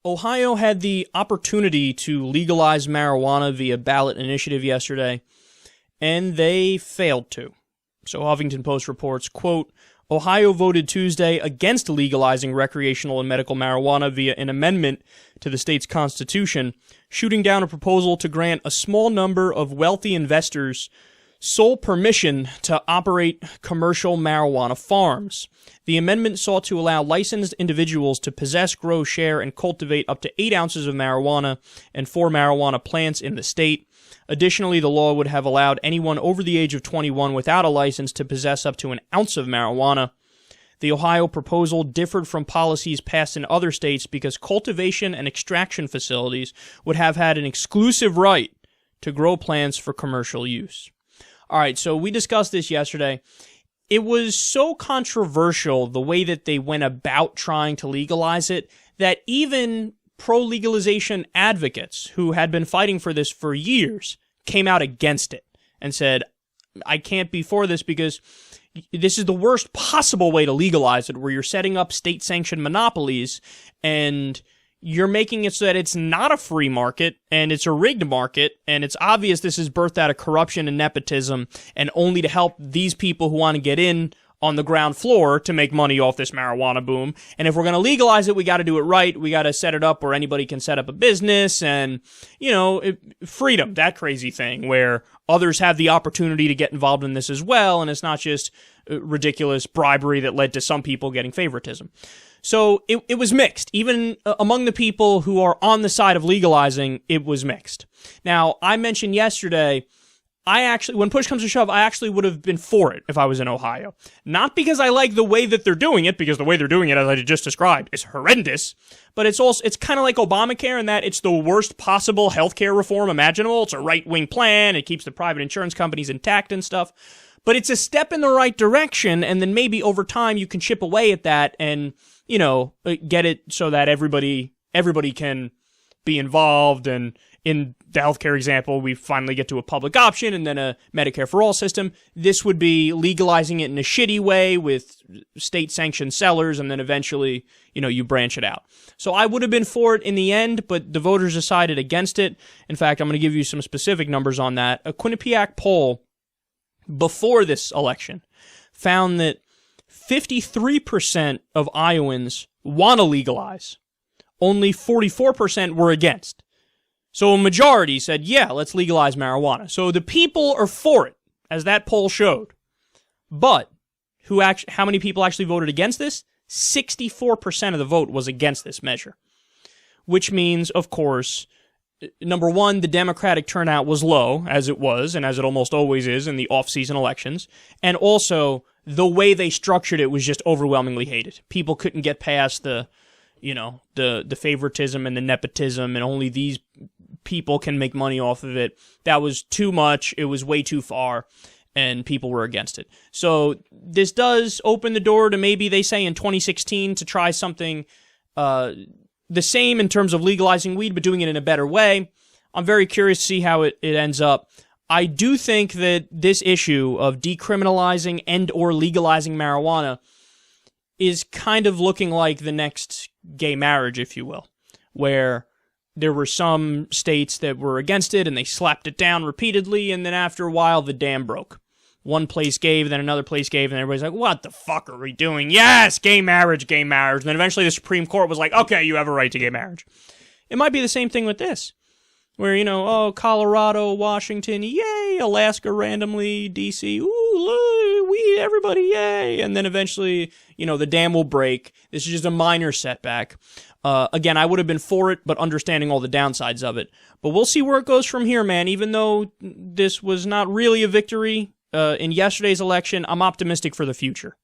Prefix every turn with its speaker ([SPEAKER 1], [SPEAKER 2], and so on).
[SPEAKER 1] Ohio had the opportunity to legalize marijuana via ballot initiative yesterday, and they failed to. So Huffington Post reports, quote, Ohio voted Tuesday against legalizing recreational and medical marijuana via an amendment to the state's constitution, shooting down a proposal to grant a small number of wealthy investors sole permission to operate commercial marijuana farms. The amendment sought to allow licensed individuals to possess, grow, share, and cultivate up to 8 ounces of marijuana and 4 marijuana plants in the state. Additionally, the law would have allowed anyone over the age of 21 without a license to possess up to an ounce of marijuana. The Ohio proposal differed from policies passed in other states because cultivation and extraction facilities would have had an exclusive right to grow plants for commercial use. All right, so we discussed this yesterday. It was so controversial the way that they went about trying to legalize it that even pro-legalization advocates who had been fighting for this for years came out against it and said, I can't be for this because this is the worst possible way to legalize it, where you're setting up state-sanctioned monopolies and you're making it so that it's not a free market and it's a rigged market, and it's obvious this is birthed out of corruption and nepotism and only to help these people who want to get in on the ground floor to make money off this marijuana boom. And if we're going to legalize it, we got to do it right. We got to set it up where anybody can set up a business and, freedom, that crazy thing where others have the opportunity to get involved in this as well. And it's not just ridiculous bribery that led to some people getting favoritism. So it was mixed. Even among the people who are on the side of legalizing, it was mixed. Now, I mentioned yesterday, when push comes to shove, I actually would have been for it if I was in Ohio. Not because I like the way that they're doing it, because the way they're doing it, as I just described, is horrendous, but it's kind of like Obamacare in that it's the worst possible healthcare reform imaginable. It's a right-wing plan. It keeps the private insurance companies intact and stuff. But it's a step in the right direction, and then maybe over time you can chip away at that and, get it so that everybody can be involved. And in the healthcare example, we finally get to a public option and then a Medicare for all system. This would be legalizing it in a shitty way with state-sanctioned sellers, and then eventually, you branch it out. So I would have been for it in the end, but the voters decided against it. In fact, I'm going to give you some specific numbers on that. A Quinnipiac poll before this election found that 53% of Iowans want to legalize. Only 44% were against. So a majority said, yeah, let's legalize marijuana. So the people are for it, as that poll showed. But how many people actually voted against this? 64% of the vote was against this measure. Which means, of course, number one, the Democratic turnout was low, as it was, and as it almost always is in the off-season elections. And also, the way they structured it was just overwhelmingly hated. People couldn't get past the favoritism and the nepotism, and only these people can make money off of it. That was too much. It was way too far, and people were against it. So this does open the door to maybe, they say, in 2016 to try something the same in terms of legalizing weed, but doing it in a better way. I'm very curious to see how it ends up. I do think that this issue of decriminalizing and or legalizing marijuana is kind of looking like the next gay marriage, if you will, where there were some states that were against it and they slapped it down repeatedly, and then after a while the dam broke. One place gave, then another place gave, and everybody's like, what the fuck are we doing? Yes, gay marriage, gay marriage. And then eventually the Supreme Court was like, okay, you have a right to gay marriage. It might be the same thing with this, where, Colorado, Washington, yay, Alaska randomly, D.C., ooh, everybody, yay. And then eventually, the dam will break. This is just a minor setback. Again, I would have been for it, but understanding all the downsides of it. But we'll see where it goes from here, man. Even though this was not really a victory in yesterday's election, I'm optimistic for the future.